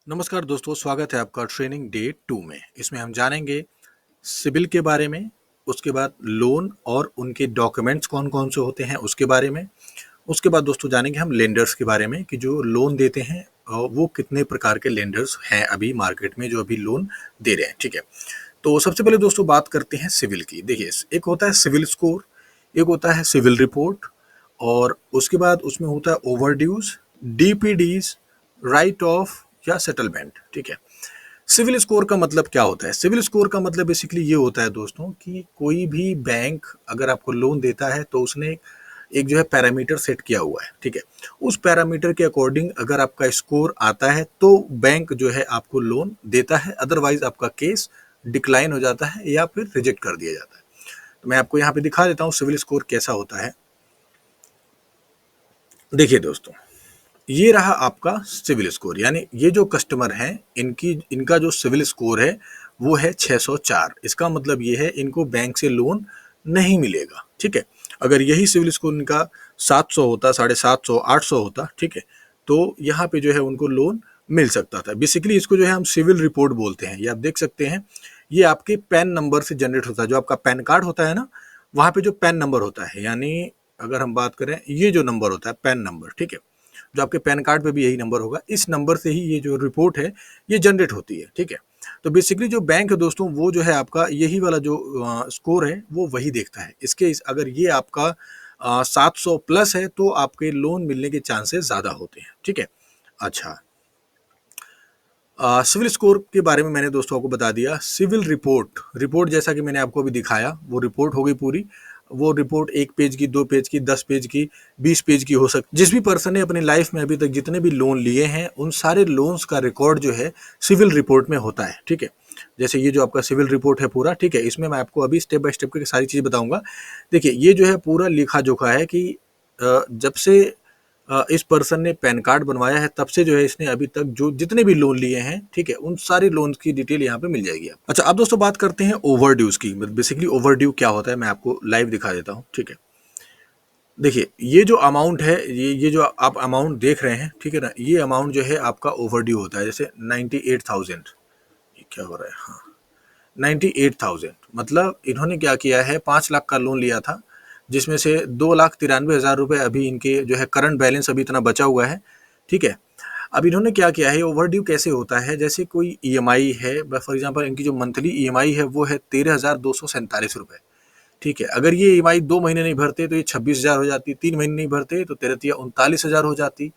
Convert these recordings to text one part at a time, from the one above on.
नमस्कार दोस्तों, स्वागत है आपका ट्रेनिंग डे 2 में। इसमें हम जानेंगे सिबिल के बारे में, उसके बाद लोन और उनके डॉक्यूमेंट्स कौन-कौन से होते हैं उसके बारे में। उसके बाद दोस्तों जानेंगे हम लेंडर्स के बारे में कि जो लोन देते हैं वो कितने प्रकार के लेंडर्स हैं अभी मार्केट में जो अभी लोन दे रहे हैं, ठीक है। तो सबसे पहले दोस्तों बात करते हैं सिविल की। देखिए, एक होता है सिविल स्कोर, एक होता है सिविल रिपोर्ट और उसके बाद उसमें होता है ओवरड्यूज, डीपीडीज, राइट ऑफ या सेटलमेंट, ठीक है। सिविल स्कोर का मतलब क्या होता है? सिविल स्कोर का मतलब बेसिकली ये होता है दोस्तों कि कोई भी बैंक अगर आपको लोन देता है तो उसने एक जो है पैरामीटर सेट किया हुआ है, ठीक है। उस पैरामीटर के अकॉर्डिंग अगर आपका स्कोर आता है तो बैंक जो है आपको लोन देता है, अदरवाइज आपका केस डिक्लाइन हो जाता है या फिर रिजेक्ट कर दिया जाता है। तो मैं आपको यहाँ पे दिखा देता हूँ सिविल स्कोर कैसा होता है। देखिए दोस्तों, ये रहा आपका सिविल स्कोर, यानी ये जो कस्टमर हैं इनका जो सिविल स्कोर है वो है 604। इसका मतलब ये है इनको बैंक से लोन नहीं मिलेगा, ठीक है। अगर यही सिविल स्कोर इनका 700 होता, 750, 800 होता, ठीक है, तो यहाँ पे जो है उनको लोन मिल सकता था। बेसिकली इसको जो है हम सिविल रिपोर्ट बोलते हैं। ये आप देख सकते हैं, ये आपके पैन नंबर से जनरेट होता है। जो आपका पैन कार्ड होता है ना, वहाँ पे जो पैन नंबर होता है, यानी अगर हम बात करें ये जो नंबर होता है पैन नंबर, ठीक है, जो आपके पैन कार्ड पे भी यही नंबर होगा, इस नंबर से ही ये जो रिपोर्ट है ये जनरेट होती है, ठीक है। तो बेसिकली जो बैंक है दोस्तों वो जो है आपका यही वाला जो स्कोर है वो वही देखता है। अगर ये आपका 700 प्लस है तो आपके लोन मिलने के चांसेस ज़्यादा होते हैं, ठीक है। अच्छा, सिविल स्कोर के बारे में मैंने दोस्तों आपको बता दिया। सिविल रिपोर्ट, रिपोर्ट जैसा कि मैंने आपको अभी दिखाया वो रिपोर्ट हो गई पूरी। वो रिपोर्ट 1 पेज की, 2 पेज की, 10 पेज की, 20 पेज की हो सकती। जिस भी पर्सन ने अपनी लाइफ में अभी तक जितने भी लोन लिए हैं उन सारे लोन्स का रिकॉर्ड जो है सिविल रिपोर्ट में होता है, ठीक है। जैसे ये जो आपका सिविल रिपोर्ट है पूरा, ठीक है, इसमें मैं आपको अभी स्टेप बाय स्टेप करके सारी चीज़ बताऊंगा। देखिए, ये जो है पूरा लिखा जोखा है कि जब से इस पर्सन ने पैन कार्ड बनवाया है तब से जो है इसने अभी तक जो जितने भी लोन लिए हैं, ठीक है, उन सारे लोन की डिटेल यहाँ पे मिल जाएगी आप। अच्छा, अब दोस्तों बात करते हैं ओवरड्यूज की। बेसिकली ओवरड्यू क्या होता है मैं आपको लाइव दिखा देता हूँ, ठीक है। देखिए, ये जो अमाउंट है, ये जो आप अमाउंट देख रहे हैं, ठीक है ना, ये अमाउंट जो है आपका ओवरड्यू होता है। जैसे 98,000, ये क्या हो रहा है, हाँ, 98,000 मतलब इन्होंने क्या किया है, 5 लाख का लोन लिया था जिसमें से 2,93,000 रुपये अभी इनके जो है करंट बैलेंस अभी इतना बचा हुआ है, ठीक है। अब इन्होंने क्या किया है, ओवरड्यू कैसे होता है, जैसे कोई ईएमआई है, फॉर एग्जांपल इनकी जो मंथली ईएमआई है वो है 13,247 रुपये, ठीक है। अगर ये ईएमआई 2 महीने नहीं भरते तो ये 26,000 हो जाती, 3 महीने नहीं भरते तो 39,000 हो जाती,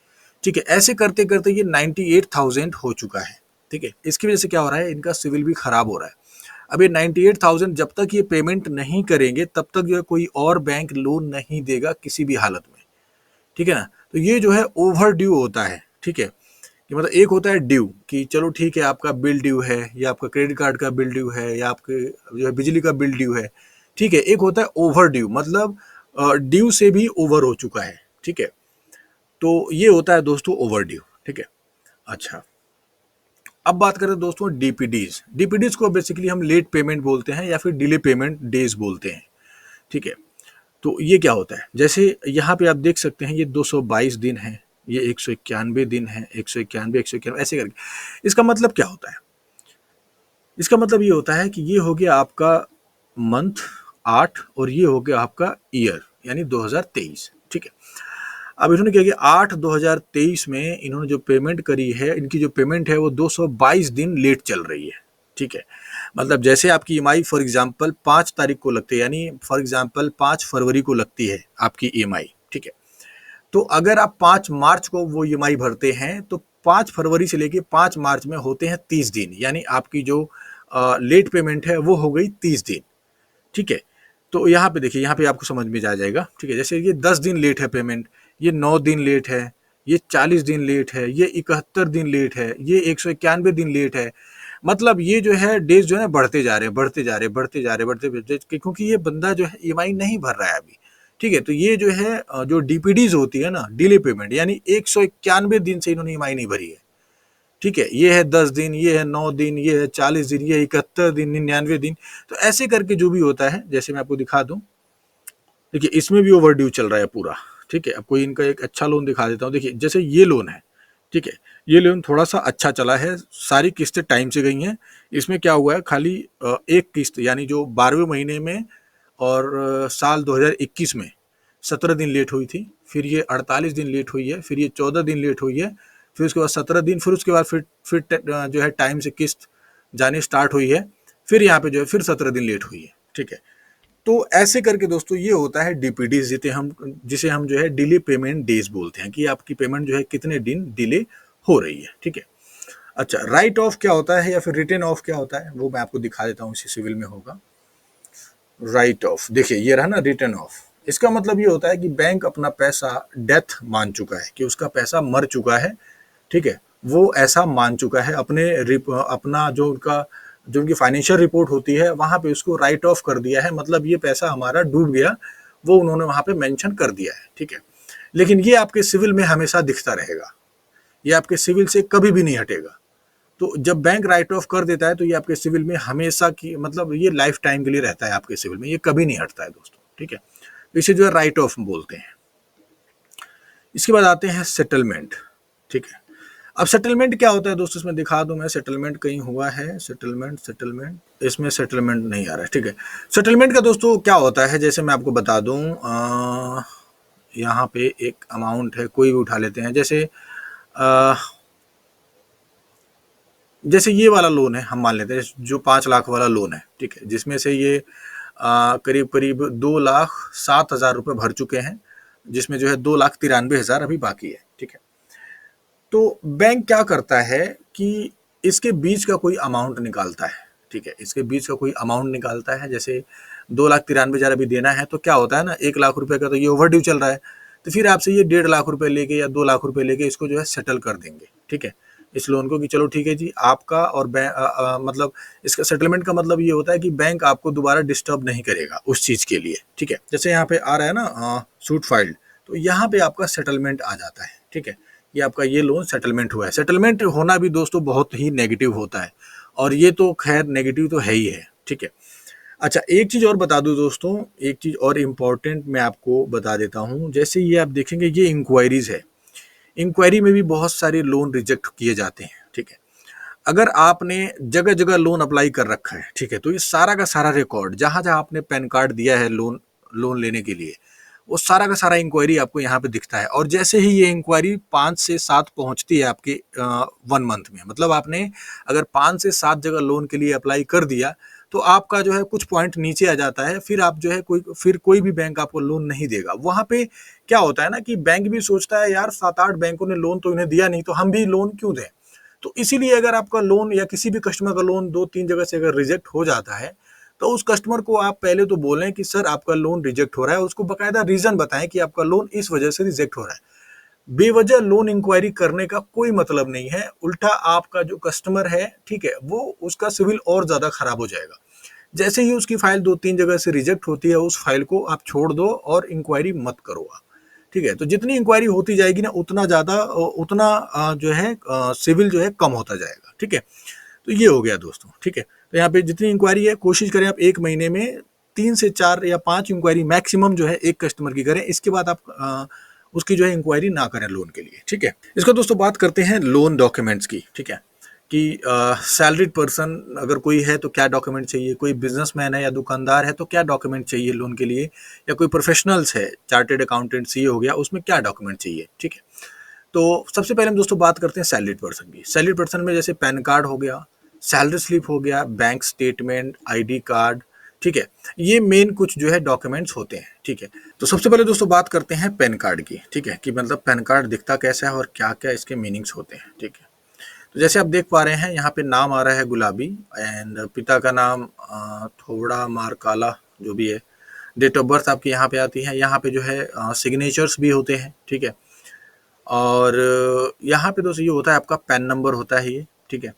ठीक है। ऐसे करते करते ये 98,000 हो चुका है, ठीक है। इसकी वजह से क्या हो रहा है, इनका सिविल भी खराब हो रहा है। अब ये 98,000 जब तक ये पेमेंट नहीं करेंगे तब तक जो है कोई और बैंक लोन नहीं देगा किसी भी हालत में, ठीक है ना। तो ये जो है ओवर ड्यू होता है, ठीक है। कि मतलब एक होता है ड्यू कि चलो ठीक है आपका बिल ड्यू है, या आपका क्रेडिट कार्ड का बिल ड्यू है, या आपके जो है बिजली का बिल ड्यू है, ठीक है। एक होता है ओवर ड्यू, मतलब ड्यू से भी ओवर हो चुका है, ठीक है। तो ये होता है दोस्तों ओवर ड्यू, ठीक है। अच्छा, अब बात करें दोस्तों डीपीडीज। डीपीडीज को बेसिकली हम लेट पेमेंट बोलते हैं या फिर डिले पेमेंट डेज बोलते हैं, ठीक है। तो ये क्या होता है, जैसे यहाँ पे आप देख सकते हैं ये 222 दिन है, ये 191 दिन है, 191, 191 ऐसे करके। इसका मतलब क्या होता है, इसका मतलब ये होता है कि ये हो गया आपका मंथ 8 और ये हो गया आपका ईयर यानी 2023, ठीक है। अब इन्होंने क्या किया, 8/2023 में इन्होंने जो पेमेंट करी है, इनकी जो पेमेंट है वो 222 दिन लेट चल रही है, ठीक है। मतलब जैसे आपकी ईएमआई फॉर एग्जांपल 5 तारीख को लगती है, यानी फॉर एग्जांपल 5 फरवरी को लगती है आपकी ईएमआई, ठीक है। तो अगर आप 5 मार्च को वो ईएमआई भरते हैं तो 5 फरवरी से लेके 5 मार्च में होते हैं 30 दिन, यानी आपकी जो लेट पेमेंट है वो हो गई 30 दिन, ठीक है। तो यहाँ पे देखिए, यहाँ पे आपको समझ में आ जाएगा, ठीक है। जैसे ये 10 दिन लेट है पेमेंट, ये 9 दिन लेट है, ये 40 दिन लेट है, ये 71 दिन लेट है, ये 191 दिन लेट है। मतलब ये जो है डेज जो है बढ़ते जा रहे हैं, बढ़ते जा रहे हैं, बढ़ते जा रहे हैं, बढ़ते, क्योंकि ये बंदा जो है ईएमआई नहीं भर रहा है अभी, ठीक है। तो ये जो है जो डीपीडीज होती है ना, डिले पेमेंट, यानी 191 दिन से इन्होंने ईएमआई नहीं भरी है, ठीक है। ये है 10 दिन, ये है 9 दिन, ये है 40 दिन, ये 71 दिन, 99 दिन। तो ऐसे करके जो भी होता है, जैसे मैं आपको दिखा दूं, देखिए इसमें भी ओवरड्यू चल रहा है पूरा, ठीक है। अब कोई इनका एक अच्छा लोन दिखा देता हूँ। देखिए जैसे ये लोन है, ठीक है। ये लोन थोड़ा सा अच्छा चला है, सारी किस्तें टाइम से गई हैं। इसमें क्या हुआ है, खाली एक किस्त यानी जो 12वें महीने में और साल 2021 में 17 दिन लेट हुई थी, फिर ये 48 दिन लेट हुई है, फिर ये 14 दिन लेट हुई है, फिर उसके बाद 17 दिन, फिर उसके बाद फिर जो है टाइम से किस्त जानी स्टार्ट हुई है, फिर यहाँ पे जो है फिर 17 दिन लेट हुई है। ठीक है। तो ऐसे करके दोस्तों ये होता है डीपीडी, जिसे हम जो है डिले पेमेंट डेज बोलते हैं, कि आपकी पेमेंट जो है कितने दिन डिले हो रही है। ठीक है। अच्छा, राइट ऑफ क्या होता है या फिर रिटर्न ऑफ क्या होता है, वो मैं आपको दिखा देता हूँ, इसी सिविल में होगा। राइट ऑफ, देखिए ये रहा ना रिटर्न ऑफ। इसका मतलब ये होता है कि बैंक अपना पैसा डेथ मान चुका है, कि उसका पैसा मर चुका है। ठीक है। वो ऐसा मान चुका है अपना जो उनकी फाइनेंशियल रिपोर्ट होती है वहां पे उसको राइट ऑफ कर दिया है, मतलब ये पैसा हमारा डूब गया, वो उन्होंने वहां पे मेंशन कर दिया है। ठीक है। लेकिन ये आपके सिविल में हमेशा दिखता रहेगा, ये आपके सिविल से कभी भी नहीं हटेगा। तो जब बैंक राइट ऑफ कर देता है तो ये आपके सिविल में हमेशा की, मतलब ये लाइफ टाइम के लिए रहता है आपके सिविल में, ये कभी नहीं हटता है दोस्तों। ठीक है। तो इसे जो है राइट ऑफ बोलते हैं। इसके बाद आते हैं सेटलमेंट। ठीक है। अब सेटलमेंट क्या होता है दोस्तों, इसमें दिखा दूं मैं, सेटलमेंट कहीं हुआ है, सेटलमेंट सेटलमेंट इसमें सेटलमेंट नहीं आ रहा है। ठीक है। सेटलमेंट का दोस्तों क्या होता है, जैसे मैं आपको बता दूं, यहाँ पे एक अमाउंट है, कोई भी उठा लेते हैं, जैसे ये वाला लोन है, हम मान लेते हैं जो 5 लाख वाला लोन है। ठीक है। जिसमें से ये करीब करीब 2,07,000 रुपये भर चुके हैं, जिसमें जो है 2,93,000 अभी बाकी है। ठीक है। तो बैंक क्या करता है कि इसके बीच का कोई अमाउंट निकालता है। ठीक है। इसके बीच का कोई अमाउंट निकालता है, जैसे 2,93,000 अभी देना है, तो क्या होता है ना, 1 लाख रुपए का तो ये ओवर ड्यू चल रहा है, तो फिर आपसे ये 1.5 लाख रुपए लेके या 2 लाख रुपए लेके इसको जो है सेटल कर देंगे। ठीक है। इस लोन को, कि चलो ठीक है जी, आपका और मतलब इसका सेटलमेंट का मतलब ये होता है कि बैंक आपको दोबारा डिस्टर्ब नहीं करेगा उस चीज के लिए। ठीक है। जैसे यहाँ पे आ रहा है ना सूट फाइल्ड, तो यहाँ पे आपका सेटलमेंट आ जाता है। ठीक है। ये आपका ये लोन सेटलमेंट हुआ है। सेटलमेंट होना भी दोस्तों बहुत ही नेगेटिव होता है, और ये तो खैर नेगेटिव तो है ही है। ठीक है। अच्छा, एक चीज़ और बता दूं दोस्तों, एक चीज़ और इम्पॉर्टेंट मैं आपको बता देता हूं, जैसे ये आप देखेंगे ये इंक्वायरीज है, इंक्वायरी में भी बहुत सारे लोन रिजेक्ट किए जाते हैं। ठीक है। अगर आपने जगह जगह लोन अप्लाई कर रखा है, ठीक है, तो ये सारा का सारा रिकॉर्ड, जहां जहां आपने पैन कार्ड दिया है लोन लोन लेने के लिए, वो सारा का सारा इंक्वायरी आपको यहाँ पे दिखता है। और जैसे ही ये इंक्वायरी 5 से 7 पहुंचती है आपके 1 मंथ में, मतलब आपने अगर 5 से 7 जगह लोन के लिए अप्लाई कर दिया, तो आपका जो है कुछ पॉइंट नीचे आ जाता है, फिर आप जो है कोई भी बैंक आपको लोन नहीं देगा। वहां पे क्या होता है ना, कि बैंक भी सोचता है यार 7-8 बैंकों ने लोन तो इन्हें दिया नहीं, तो हम भी लोन क्यों दें। तो इसीलिए अगर आपका लोन या किसी भी कस्टमर का लोन 2-3 जगह से अगर रिजेक्ट हो जाता है, तो उस कस्टमर को आप पहले तो बोलें कि सर आपका लोन रिजेक्ट हो रहा है, उसको बकायदा रीजन बताएं कि आपका लोन इस वजह से रिजेक्ट हो रहा है। बेवजह लोन इंक्वायरी करने का कोई मतलब नहीं है, उल्टा आपका जो कस्टमर है, ठीक है, वो उसका सिविल और ज्यादा खराब हो जाएगा। जैसे ही उसकी फाइल 2-3 जगह से रिजेक्ट होती है, उस फाइल को आप छोड़ दो और इंक्वायरी मत करो आप। ठीक है। तो जितनी इंक्वायरी होती जाएगी ना, उतना ज्यादा उतना जो है सिविल जो है कम होता जाएगा। ठीक है। तो ये हो गया दोस्तों। ठीक है। तो यहाँ पे जितनी इंक्वायरी है, कोशिश करें आप 1 महीने में 3 से 4 या 5 इंक्वायरी मैक्सिमम जो है एक कस्टमर की करें, इसके बाद आप उसकी जो है इंक्वायरी ना करें लोन के लिए। ठीक है। इसका दोस्तों बात करते हैं लोन डॉक्यूमेंट्स की। ठीक है। कि सैलरीड पर्सन अगर कोई है तो क्या डॉक्यूमेंट चाहिए, कोई बिजनेसमैन है या दुकानदार है तो क्या डॉक्यूमेंट चाहिए लोन के लिए, या कोई प्रोफेशनल्स है, चार्टेड अकाउंटेंट सीए हो गया, उसमें क्या डॉक्यूमेंट चाहिए। ठीक है। तो सबसे पहले हम दोस्तों बात करते हैं सैलरीड पर्सन की। सैलरीड पर्सन में जैसे पैन कार्ड हो गया, सैलरी स्लिप हो गया, बैंक स्टेटमेंट, आईडी कार्ड। ठीक है। ये मेन कुछ जो है डॉक्यूमेंट्स होते हैं। ठीक है। तो सबसे पहले दोस्तों बात करते हैं पैन कार्ड की। ठीक है। कि मतलब पैन कार्ड दिखता कैसा है और क्या क्या इसके मीनिंग्स होते हैं। ठीक है। तो जैसे आप देख पा रहे हैं यहाँ पे नाम आ रहा है गुलाबी, एंड पिता का नाम थोड़ा मारकाला, जो भी है। डेट ऑफ बर्थ आपकी यहाँ पे आती है, यहाँ पे जो है सिग्नेचर्स भी होते हैं। ठीक है। और यहाँ पे दोस्तों ये होता है आपका पैन नंबर होता है ये। ठीक है।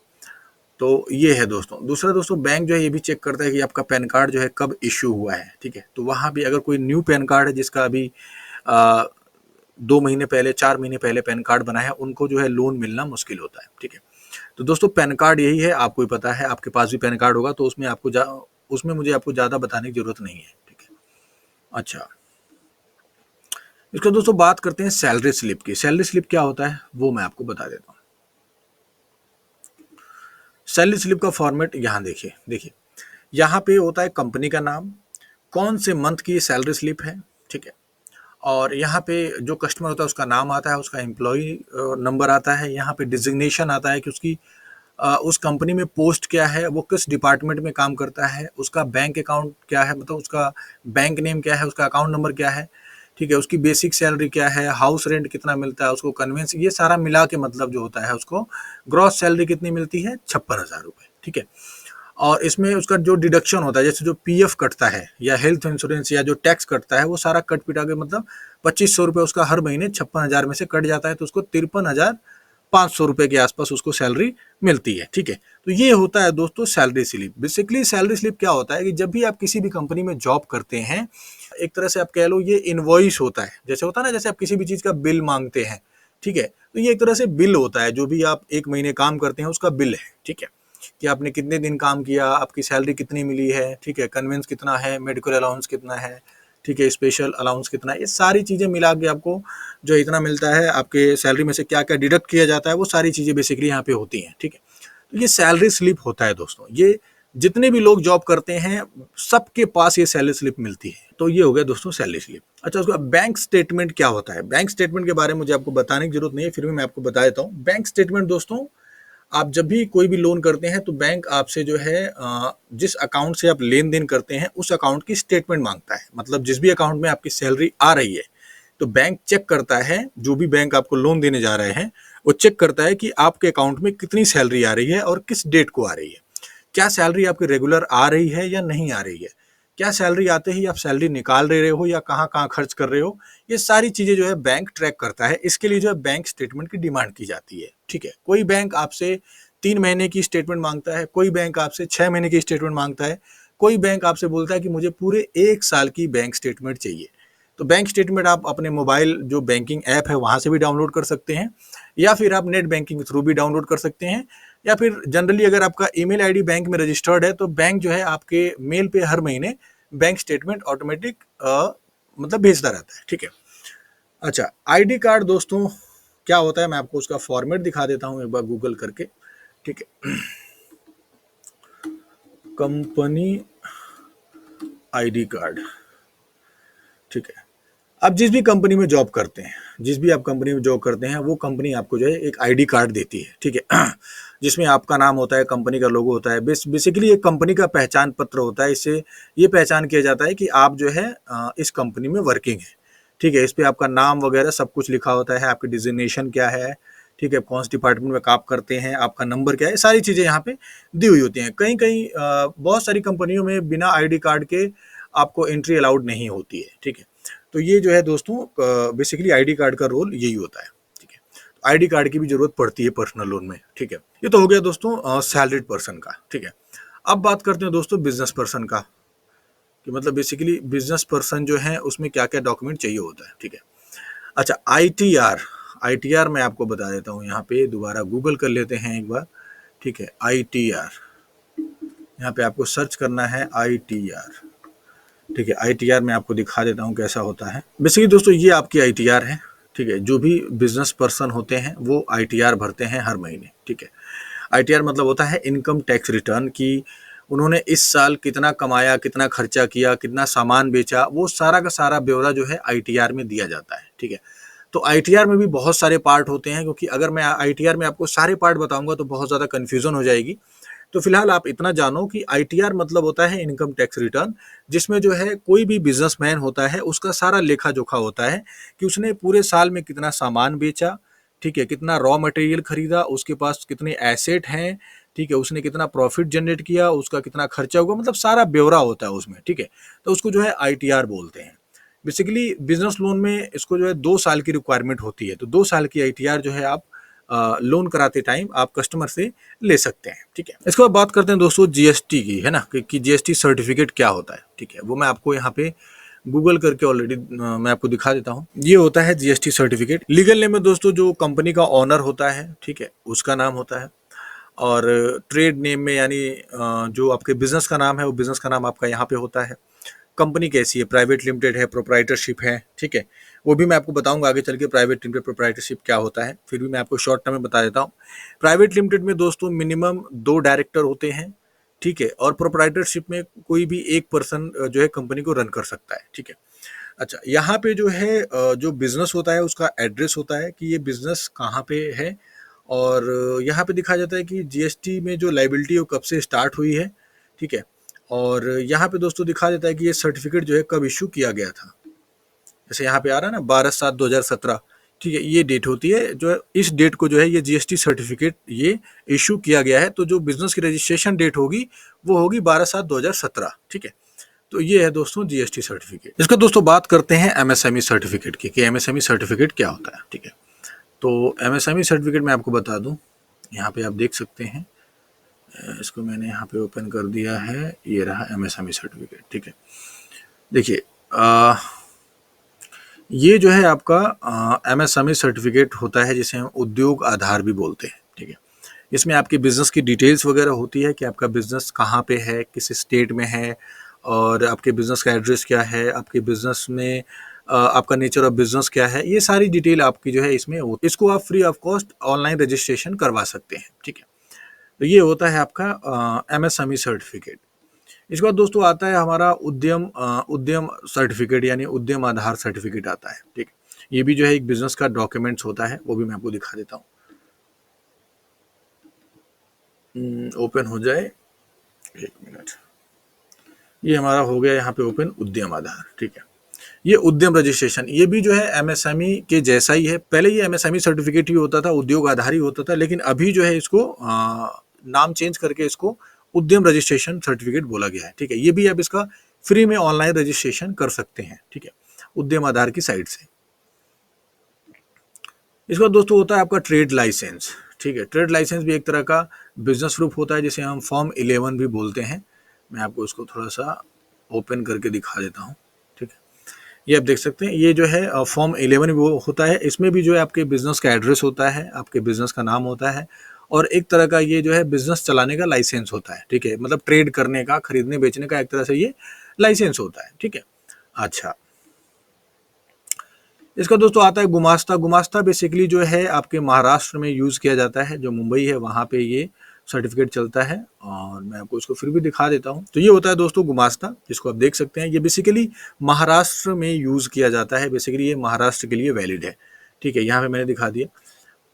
तो ये है दोस्तों। दूसरा दोस्तों, बैंक जो है ये भी चेक करता है कि आपका पैन कार्ड जो है कब इश्यू हुआ है। ठीक है। तो वहाँ भी अगर कोई न्यू पैन कार्ड है जिसका अभी 2 महीने पहले, 4 महीने पहले पैन कार्ड बना है, उनको जो है लोन मिलना मुश्किल होता है। ठीक है। तो दोस्तों पैन कार्ड यही है, आपको ही पता है, आपके पास भी पैन कार्ड होगा, तो उसमें मुझे आपको ज़्यादा बताने की जरूरत नहीं है। ठीक है। अच्छा, इसका दोस्तों बात करते हैं सैलरी स्लिप की। सैलरी स्लिप क्या होता है वो मैं आपको बता देता हूँ। सैलरी स्लिप का फॉर्मेट यहाँ देखिए, यहाँ पे होता है कंपनी का नाम, कौन से मंथ की सैलरी स्लिप है, ठीक है, और यहाँ पे जो कस्टमर होता है उसका नाम आता है, उसका एम्प्लॉय नंबर आता है, यहाँ पे डिजिग्नेशन आता है कि उसकी उस कंपनी में पोस्ट क्या है, वो किस डिपार्टमेंट में काम करता है, उसका बैंक अकाउंट क्या है, मतलब उसका बैंक नेम क्या है, उसका अकाउंट नंबर क्या है, ठीक है, उसकी बेसिक सैलरी क्या है, हाउस रेंट कितना मिलता है, उसको कन्वेंस, ये सारा मिला के मतलब जो होता है उसको ग्रॉस सैलरी कितनी मिलती है, 56,000 रुपये, ठीक है। और इसमें उसका जो डिडक्शन होता है, जैसे जो पीएफ कटता है या हेल्थ इंश्योरेंस या जो टैक्स कटता है, वो सारा कट पिटा के मतलब 2500 रुपये उसका हर महीने 56,000 में से कट जाता है, तो उसको 53,500 रुपये के आसपास उसको सैलरी मिलती है, ठीक है। तो ये होता है दोस्तों salary slip. Basically salary slip क्या होता है कि जब भी आप किसी भी कंपनी में जॉब करते हैं, एक तरह से आप कह लो ये इनवॉइस होता है, जैसे होता है ना, जैसे आप किसी भी चीज़ का बिल मांगते हैं, ठीक है, तो ये एक तरह से बिल होता है, जो भी आप एक महीने काम करते हैं उसका बिल है, ठीक है, कि आपने कितने दिन काम किया, आपकी सैलरी कितनी मिली है, ठीक है, कन्वेंस कितना है, मेडिकल अलाउंस कितना है, ठीक है, स्पेशल अलाउंस कितना है, ये सारी चीज़ें मिला के आपको जो इतना मिलता है, आपके सैलरी में से क्या क्या डिडक्ट किया जाता है, वो सारी चीज़ें बेसिकली यहाँ पे होती हैं, ठीक है। तो ये सैलरी स्लिप होता है दोस्तों। ये जितने भी लोग जॉब करते हैं सबके पास ये सैलरी स्लिप मिलती है। तो ये हो गया दोस्तों सैलरी स्लिप। अच्छा, उसका बैंक स्टेटमेंट क्या होता है? बैंक स्टेटमेंट के बारे में मुझे आपको बताने की जरूरत नहीं है, फिर भी मैं आपको बता देता हूँ। बैंक स्टेटमेंट दोस्तों, आप जब भी कोई भी लोन करते हैं तो बैंक आपसे जो है जिस अकाउंट से आप लेन देन करते हैं उस अकाउंट की स्टेटमेंट मांगता है। मतलब जिस भी अकाउंट में आपकी सैलरी आ रही है तो बैंक चेक करता है, जो भी बैंक आपको लोन देने जा रहे हैं वो चेक करता है कि आपके अकाउंट में कितनी सैलरी आ रही है और किस डेट को आ रही है, क्या सैलरी आपकी रेगुलर आ रही है या नहीं आ रही है, क्या सैलरी आते ही आप सैलरी निकाल रहे हो या कहाँ कहाँ खर्च कर रहे हो, ये सारी चीज़ें जो है बैंक ट्रैक करता है। इसके लिए जो है बैंक स्टेटमेंट की डिमांड की जाती है, ठीक है। कोई बैंक आपसे 3 महीने की स्टेटमेंट मांगता है, कोई बैंक आपसे 6 महीने की स्टेटमेंट मांगता है, कोई बैंक आपसे बोलता है कि मुझे पूरे 1 साल की बैंक स्टेटमेंट चाहिए। तो बैंक स्टेटमेंट आप अपने मोबाइल जो बैंकिंग ऐप है वहाँ से भी डाउनलोड कर सकते हैं, या फिर आप नेट बैंकिंग के थ्रू भी डाउनलोड कर सकते हैं, या फिर जनरली अगर आपका ईमेल आईडी बैंक में रजिस्टर्ड है तो बैंक जो है आपके मेल पे हर महीने बैंक स्टेटमेंट ऑटोमेटिक मतलब भेजता रहता है, ठीक है। अच्छा, आईडी कार्ड दोस्तों क्या होता है, मैं आपको उसका फॉर्मेट दिखा देता हूँ एक बार गूगल करके, ठीक है। कंपनी आईडी कार्ड, ठीक है। आप जिस भी कंपनी में जॉब करते हैं, जिस भी आप कंपनी में जॉब करते हैं, वो कंपनी आपको जो है एक आईडी कार्ड देती है, ठीक है, जिसमें आपका नाम होता है, कंपनी का लोगो होता है। बेसिकली एक कंपनी का पहचान पत्र होता है। इससे ये पहचान किया जाता है कि आप जो है इस कंपनी में वर्किंग है, ठीक है। इस पर आपका नाम वगैरह सब कुछ लिखा होता है, आपकी डिजिग्नेशन क्या है, ठीक है, कौन से डिपार्टमेंट में काम करते हैं, आपका नंबर क्या है, सारी चीज़ें यहाँ पे दी हुई होती हैं। कहीं कहीं बहुत सारी कंपनियों में बिना आईडी कार्ड के आपको एंट्री अलाउड नहीं होती है, ठीक है। तो ये जो है दोस्तों बेसिकली आईडी कार्ड का रोल यही होता है, ठीक है। आईडी कार्ड की भी जरूरत पड़ती है पर्सनल लोन में, ठीक है। ये तो हो गया दोस्तों सैलरीड पर्सन का, ठीक है। अब बात करते हैं दोस्तों बिजनेस पर्सन का, कि मतलब बेसिकली बिजनेस पर्सन जो है उसमें क्या क्या डॉक्यूमेंट चाहिए होता है, ठीक है। अच्छा, आईटीआर, आईटीआर मैं आपको बता देता हूँ, यहाँ पे दोबारा गूगल कर लेते हैं एक बार, ठीक है। आईटीआर, यहाँ पे आपको सर्च करना है आईटीआर, ठीक है। आईटीआर मैं आपको दिखा देता हूँ कैसा होता है। बेसिकली दोस्तों ये आपकी आईटीआर है, ठीक है। जो भी बिजनेस पर्सन होते हैं वो आईटीआर भरते हैं हर महीने, ठीक है। आईटीआर मतलब होता है इनकम टैक्स रिटर्न, की उन्होंने इस साल कितना कमाया, कितना खर्चा किया, कितना सामान बेचा, वो सारा का सारा ब्यौरा जो है आईटीआर में दिया जाता है, ठीक है। तो आईटीआर में भी बहुत सारे पार्ट होते हैं, क्योंकि अगर मैं आईटीआर में आपको सारे पार्ट बताऊंगा तो बहुत ज़्यादा कन्फ्यूजन हो जाएगी। तो फिलहाल आप इतना जानो कि आईटीआर मतलब होता है इनकम टैक्स रिटर्न, जिसमें जो है कोई भी बिजनेसमैन होता है उसका सारा लेखा जोखा होता है कि उसने पूरे साल में कितना सामान बेचा, ठीक है, कितना रॉ मटेरियल खरीदा, उसके पास कितने एसेट हैं, ठीक है, उसने कितना प्रॉफिट जनरेट किया, उसका कितना खर्चा हुआ, मतलब सारा ब्यौरा होता है उसमें, ठीक है। तो उसको जो है आईटीआर बोलते हैं। बेसिकली बिजनेस लोन में इसको जो है 2 साल की रिक्वायरमेंट होती है, तो 2 साल की आईटीआर जो है आप लोन कराते टाइम आप कस्टमर से ले सकते हैं, ठीक है। इसके बाद बात करते हैं दोस्तों जीएसटी की, है ना, कि जीएसटी सर्टिफिकेट क्या होता है, ठीक है। वो मैं आपको यहाँ पे गूगल करके ऑलरेडी मैं आपको दिखा देता हूँ। ये होता है जीएसटी सर्टिफिकेट। लीगल नेम में दोस्तों जो कंपनी का ऑनर होता है, ठीक है, उसका नाम होता है। और ट्रेड नेम में यानी जो आपके बिजनेस का नाम है वो बिजनेस का नाम आपका यहाँ पे होता है। कंपनी कैसी है, प्राइवेट लिमिटेड है, प्रोप्राइटरशिप है, ठीक है, वो भी मैं आपको बताऊंगा आगे चल के प्राइवेट लिमिटेड प्रोप्राइटरशिप क्या होता है, फिर भी मैं आपको शॉर्ट टर्म में बता देता हूँ। प्राइवेट लिमिटेड में दोस्तों मिनिमम 2 डायरेक्टर होते हैं, ठीक है, और प्रोप्राइटरशिप में कोई भी एक पर्सन जो है कंपनी को रन कर सकता है, ठीक है। अच्छा, यहाँ पे जो है जो बिजनेस होता है उसका एड्रेस होता है कि ये बिजनेस कहाँ पे है, और यहाँ पे दिखाया जाता है कि जीएसटी में जो लाइबिलिटी है वो कब से स्टार्ट हुई है, ठीक है। और यहाँ पे दोस्तों दिखाया जाता है कि ये सर्टिफिकेट जो है कब इशू किया गया था। जैसे यहाँ पे आ रहा है ना 12/7/2017, ठीक है, ये डेट होती है जो है, इस डेट को जो है ये जीएसटी सर्टिफिकेट ये इशू किया गया है। तो जो बिजनेस की रजिस्ट्रेशन डेट होगी वो होगी 12/7/2017, ठीक है। तो ये है दोस्तों जीएसटी सर्टिफिकेट। इसका दोस्तों बात करते हैं एमएसएमई सर्टिफिकेट की कि एमएसएमई सर्टिफिकेट क्या होता है, ठीक है। तो एमएसएमई सर्टिफिकेट मैं आपको बता दूं, यहाँ पे आप देख सकते हैं, इसको मैंने यहाँ पे ओपन कर दिया है, ये रहा एमएसएमई सर्टिफिकेट, ठीक है। देखिए ये जो है आपका एमएसएमई सर्टिफिकेट होता है जिसे हम उद्योग आधार भी बोलते हैं, ठीक है। इसमें आपकी बिजनेस की डिटेल्स वगैरह होती है कि आपका बिजनेस कहाँ पे है, किस स्टेट में है, और आपके बिजनेस का एड्रेस क्या है, आपके बिजनेस में आपका नेचर ऑफ बिजनेस क्या है, ये सारी डिटेल आपकी जो है इसमें इसको आप free of cost online registration करवा सकते हैं, ठीक है। तो ये होता है आपका एमएसएमई सर्टिफिकेट। इसके बाद दोस्तों आता है हमारा उद्यम सर्टिफिकेट यानी उद्यम आधार सर्टिफिकेट आता है, ठीक है। ये भी जो है एक बिजनेस का डॉक्यूमेंट्स होता है, वो भी मैं आपको दिखा देता हूँ। ओपन हो जाए, एक मिनट, ये हमारा हो गया यहाँ पे ओपन उद्यम आधार, ठीक है। ये उद्यम रजिस्ट्रेशन, ये भी जो है एमएसएमई के जैसा ही है। पहले ये एमएसएमई सर्टिफिकेट ही होता था, उद्योग आधार ही होता था, लेकिन अभी जो है इसको नाम चेंज करके इसको उद्यम रजिस्ट्रेशन सर्टिफिकेट बोला गया है, ठीक है। ये भी आप इसका फ्री में ऑनलाइन रजिस्ट्रेशन कर सकते हैं, ठीक है, उद्यम आधार की साइट से। इसका दोस्तों होता है आपका ट्रेड लाइसेंस, ठीक है। ट्रेड लाइसेंस भी एक तरह का बिजनेस प्रूफ होता है जिसे हम फॉर्म 11 भी बोलते हैं। मैं आपको इसको थोड़ा सा ओपन करके दिखा देता हूँ, ठीक है। ये आप देख सकते हैं, ये जो है फॉर्म 11 वो होता है। इसमें भी जो है आपके बिजनेस का एड्रेस होता है, आपके बिजनेस का नाम होता है, और एक तरह का ये जो है बिजनेस चलाने का लाइसेंस होता है, ठीक है। मतलब ट्रेड करने का, खरीदने बेचने का एक तरह से ये लाइसेंस होता है, ठीक है। अच्छा, इसका दोस्तों आता है गुमास्ता। गुमास्ता बेसिकली जो है आपके महाराष्ट्र में यूज़ किया जाता है, जो मुंबई है वहाँ पे ये सर्टिफिकेट चलता है, और मैं आपको इसको फिर भी दिखा देता हूँ। तो ये होता है दोस्तों गुमास्ता, जिसको आप देख सकते हैं। ये बेसिकली महाराष्ट्र में यूज़ किया जाता है, बेसिकली ये महाराष्ट्र के लिए वैलिड है, ठीक है। यहाँ पे मैंने दिखा दिया।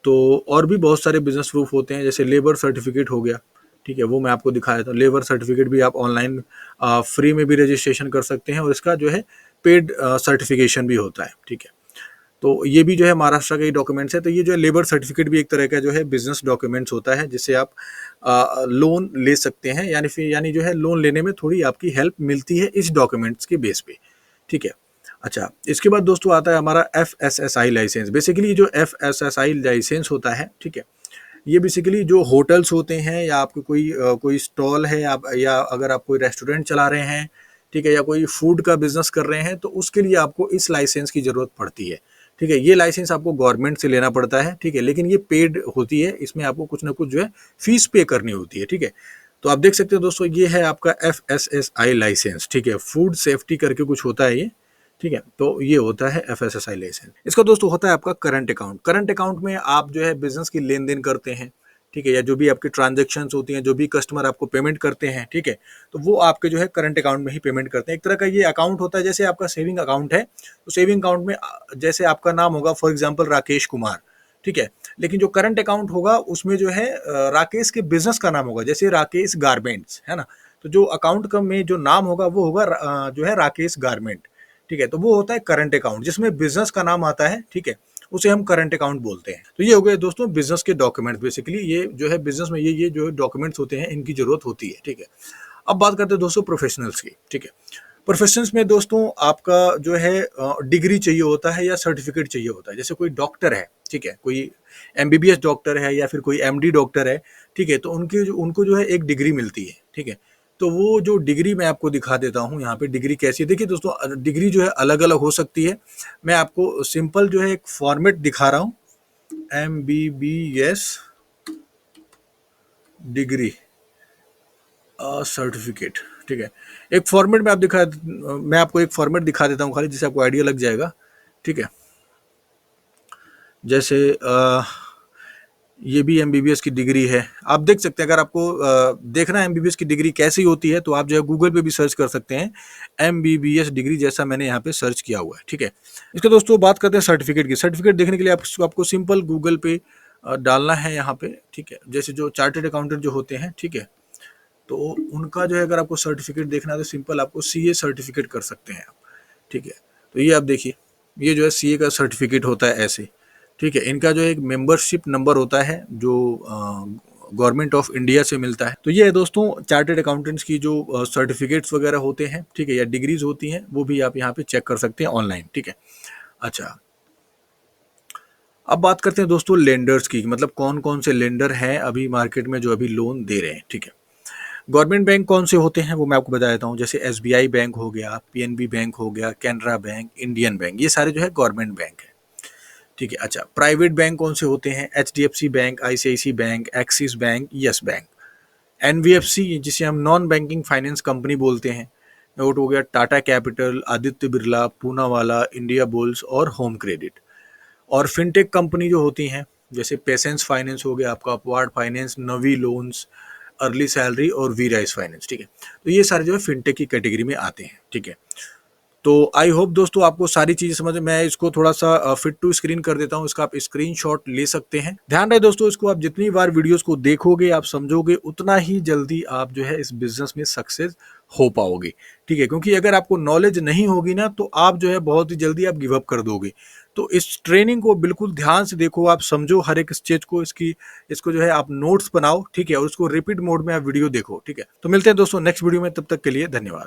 तो और भी बहुत सारे बिजनेस प्रूफ होते हैं, जैसे लेबर सर्टिफिकेट हो गया, ठीक है, वो मैं आपको दिखा देता हूँ। लेबर सर्टिफिकेट भी आप ऑनलाइन फ्री में भी रजिस्ट्रेशन कर सकते हैं, और इसका जो है पेड सर्टिफिकेशन भी होता है, ठीक है। तो ये भी जो है महाराष्ट्र का ही डॉक्यूमेंट्स है। तो ये जो है लेबर सर्टिफिकेट भी एक तरह का जो है बिजनेस डॉक्यूमेंट्स होता है, जिससे आप लोन ले सकते हैं, यानी जो है लोन लेने में थोड़ी आपकी हेल्प मिलती है इस डॉक्यूमेंट्स के बेस पे, ठीक है। अच्छा, इसके बाद दोस्तों आता है हमारा FSSI लाइसेंस। बेसिकली जो FSSI लाइसेंस होता है, ठीक है, ये बेसिकली जो होटल्स होते हैं, या आपको कोई स्टॉल है, आप या अगर आप कोई रेस्टोरेंट चला रहे हैं, ठीक है, या कोई फूड का बिजनेस कर रहे हैं, तो उसके लिए आपको इस लाइसेंस की ज़रूरत पड़ती है, ठीक है। ये लाइसेंस आपको गवर्नमेंट से लेना पड़ता है, ठीक है, लेकिन ये पेड होती है, इसमें आपको कुछ ना कुछ जो है फीस पे करनी होती है, ठीक है। तो आप देख सकते हो दोस्तों, ये है आपका FSSI लाइसेंस, ठीक है, फूड सेफ्टी करके कुछ होता है ये, ठीक है। तो ये होता है FSSI लाइसेंस। इसका दोस्तों होता है आपका करंट अकाउंट। करंट अकाउंट में आप जो है बिजनेस की लेन देन करते हैं, ठीक है, या जो भी आपकी ट्रांजेक्शन्स होती हैं, जो भी कस्टमर आपको पेमेंट करते हैं, ठीक है, तो वो आपके जो है करंट अकाउंट में ही पेमेंट करते हैं। एक तरह का ये अकाउंट होता है, जैसे आपका सेविंग अकाउंट है, तो सेविंग अकाउंट में जैसे आपका नाम होगा फॉर एग्जाम्पल राकेश कुमार, ठीक है, लेकिन जो करंट अकाउंट होगा उसमें जो है राकेश के बिजनेस का नाम होगा, जैसे राकेश गारमेंट्स है ना। तो जो अकाउंट का में जो नाम होगा वो होगा जो है राकेश गारमेंट, ठीक है। तो वो होता है करंट अकाउंट, जिसमें बिजनेस का नाम आता है, ठीक है, उसे हम करंट अकाउंट बोलते हैं। तो ये हो गए दोस्तों बिजनेस के डॉक्यूमेंट्स। बेसिकली ये जो है बिजनेस में ये जो डॉक्यूमेंट्स होते हैं, इनकी जरूरत होती है, ठीक है। अब बात करते हैं दोस्तों प्रोफेशनल्स की, ठीक है। प्रोफेशंस में दोस्तों आपका जो है डिग्री चाहिए होता है या सर्टिफिकेट चाहिए होता है। जैसे कोई डॉक्टर है, ठीक है, कोई MBBS डॉक्टर है या फिर कोई MD डॉक्टर है, ठीक है, तो उनको जो है एक डिग्री मिलती है, ठीक है। तो वो जो डिग्री मैं आपको दिखा देता हूँ यहाँ पे, डिग्री कैसी है। देखिए दोस्तों, डिग्री जो है अलग अलग हो सकती है। मैं आपको सिंपल जो है एक फॉर्मेट दिखा रहा हूँ, MBBS डिग्री सर्टिफिकेट, ठीक है। एक फॉर्मेट में मैं आपको एक फॉर्मेट दिखा देता हूँ खाली, जिससे आपको आइडिया लग जाएगा, ठीक है। जैसे ये भी एमबीबीएस की डिग्री है। आप देख सकते हैं, अगर आपको देखना है एमबीबीएस की डिग्री कैसी होती है तो आप जो है गूगल पे भी सर्च कर सकते हैं एमबीबीएस डिग्री, जैसा मैंने यहाँ पे सर्च किया हुआ है। ठीक है, इसके दोस्तों बात करते हैं सर्टिफिकेट की। सर्टिफिकेट देखने के लिए आपको सिंपल गूगल पे डालना है यहाँ पे। ठीक है, जैसे जो चार्टेड अकाउंटेंट जो होते हैं, ठीक है, तो उनका जो है अगर आपको सर्टिफिकेट देखना है तो सिंपल आपको सीए सर्टिफिकेट कर सकते हैं आप। ठीक है, तो ये आप देखिए, ये जो है सीए का सर्टिफिकेट होता है ऐसे। ठीक है, इनका जो एक मेंबरशिप नंबर होता है जो गवर्नमेंट ऑफ इंडिया से मिलता है। तो ये है दोस्तों चार्टेड अकाउंटेंट्स की जो सर्टिफिकेट्स वगैरह होते हैं, ठीक है, या डिग्रीज होती हैं, वो भी आप यहाँ पे चेक कर सकते हैं ऑनलाइन। ठीक है, अच्छा, अब बात करते हैं दोस्तों लेंडर्स की, मतलब कौन कौन से लेंडर हैं अभी मार्केट में जो अभी लोन दे रहे हैं। ठीक है, गवर्नमेंट बैंक कौन से होते हैं वो मैं आपको बता देता हूँ। जैसे एसबीआई बैंक हो गया, पीएनबी बैंक हो गया, कैनरा बैंक, इंडियन बैंक, ये सारे जो है गवर्नमेंट बैंक है। ठीक है, अच्छा, प्राइवेट बैंक कौन से होते हैं? HDFC bank, ICICI bank, Axis bank, Yes bank. NBFC जिसे हम नॉन बैंकिंग फाइनेंस कंपनी बोलते हैं, वो हो गया Tata capital, Aditya Birla, Poonawalla, India bulls और होम क्रेडिट। और फिनटेक कंपनी जो होती हैं, जैसे पेसेंस फाइनेंस हो गया आपका, अपवार्ड फाइनेंस, नवी लोन्स, अर्ली सैलरी और वी राइज फाइनेंस। ठीक है, तो ये सारे जो है फिनटेक की कैटेगरी में आते हैं। ठीक है, तो आई होप दोस्तों आपको सारी चीजें समझ में। मैं इसको थोड़ा सा फिट टू स्क्रीन कर देता हूँ, इसका आप स्क्रीनशॉट ले सकते हैं। ध्यान रहे दोस्तों, इसको आप जितनी बार वीडियोस को देखोगे, आप समझोगे, उतना ही जल्दी आप जो है इस बिजनेस में सक्सेस हो पाओगे। ठीक है, क्योंकि अगर आपको नॉलेज नहीं होगी ना तो आप जो है बहुत ही जल्दी आप गिव अप कर दोगे। तो इस ट्रेनिंग को बिल्कुल ध्यान से देखो, आप समझो हर एक स्टेज को, इसको जो है आप नोट्स बनाओ। ठीक है, और उसको रिपीट मोड में आप वीडियो देखो। ठीक है, तो मिलते हैं दोस्तों नेक्स्ट वीडियो में, तब तक के लिए धन्यवाद।